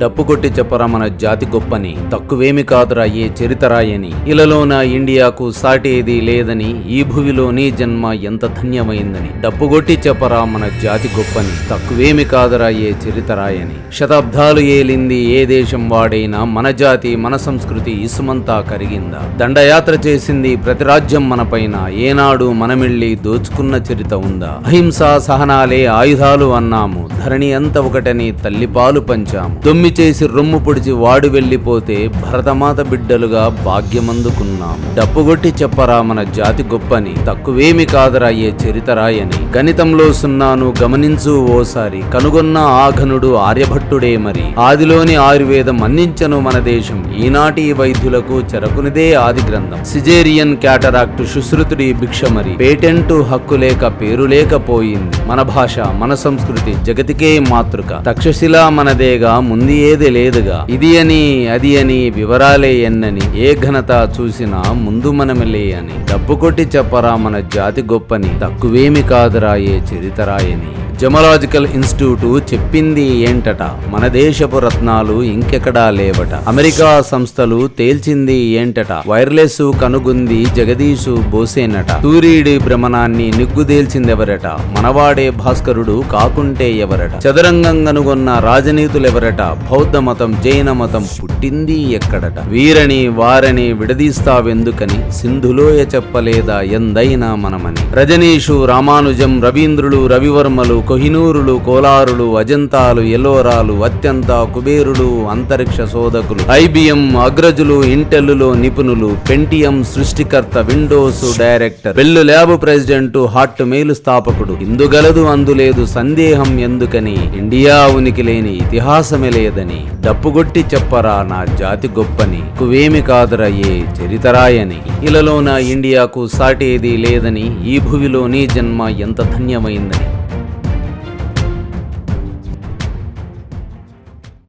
డప్పు కొట్టి చెప్పరా మన జాతి గొప్పని, తక్కువేమి కాదురా ఏ చరితరాయని, ఇలలోన ఇండియాకు సాటేది లేదని, ఈ భువిలో నీ జన్మ ఎంత ధన్యమైందని. డప్పు కొట్టి చెప్పరా మన జాతి గొప్పని, తక్కువేమి కాదురా ఏ చరితరాయని. శతాబ్దాలు ఏలింది ఏ దేశం వాడైనా, మన జాతి మన సంస్కృతి ఇసుమంతా కరిగిందా. దండయాత్ర చేసింది ప్రతి రాజ్యం మనపైన, ఏనాడు మనమిళ్ళి దోచుకున్న చరిత ఉందా. అహింసా సహనాలే ఆయుధాలు అన్నాము, ధరణి అంత ఒకటని తల్లిపాలు పంచాము. దొమ్మి చేసి రొమ్ము పొడిచి వాడు వెళ్లిపోతే భరతమాత బిడ్డలుగా భాగ్యమందుకున్నాము. డప్పుగొట్టి చెప్పరా మన జాతి గొప్పని, తక్కువేమి కాదరా ఏ చరితరాయని. గణితంలో సున్నాను గమనించు ఓసారి, కనుగొన్న ఆఘనుడు ఆర్యభట్టుడే మరి. ఆదిలోని ఆయుర్వేదం అందించను మన దేశం, ఈనాటి వైద్యులకు చెరకునిదే ఆది గ్రంథం. సిజేరియన్ క్యాటరాక్ట్ శుశ్రుతుడి భిక్షమరి, పేటెంటు హక్కు లేక పేరు లేకపోయింది. మన భాష మన సంస్కృతి జగతికే మాతృక, తక్షశిల మనదేగా ముందు ఏది లేదుగా. ఇది అని అది అని వివరాలే ఎన్నని, ఏ ఘనత చూసినా ముందు మనమిలే అని. డప్పు కొట్టి చెప్పరా మన జాతి గొప్పని, తక్కువేమి కాదురా ఏ చరితరాయని. జమలాజికల్ ఇన్స్టిట్యూట్ చెప్పింది ఏంటట, మన దేశపు రత్నాలు ఇంకెక్కడా లేవట. అమెరికా సంస్థలు తేల్చింది ఏంటట, వైర్లెస్ కనుగొంది జగదీషు బోసేనట. సూర్యుడి భ్రమణాన్ని నిగ్గుదేల్చిందెవరట, మనవాడే భాస్కరుడు కాకుంటే ఎవరట. చదరంగం కనుగొన్న రాజనీతులెవరట, బౌద్ధ మతం జైన మతం పుట్టింది ఎక్కడట. వీరని వారని విడదీస్తావెందుకని, సింధులోయ చెప్పలేదా ఎందైనా మనమని. రజనీషు రామానుజం రవీంద్రులు రవివర్మలు కొహినూరులు కోలారులు అజంతాలు ఎలోరాలు అత్యంత కుబేరులు అంతరిక్ష శోధకులు, ఐబిఎం అగ్రజులు ఇంటెల్లులో నిపుణులు, పెంటియం సృష్టికర్త Windows director, bell lab president heart mail స్థాపకుడు. ఇందుగలదు అందులేదు సందేహం ఎందుకని, ఇండియా ఉనికి లేని ఇతిహాసమే లేదని. డప్పుగొట్టి చెప్పరా నా జాతి గొప్పని, కువేమి కాదురా ఏ చరితరాయని. ఇలలోన ఇండియాకు సాటేది లేదని, ఈ భువిలో నీ జన్మ ఎంత ధన్యమైందని.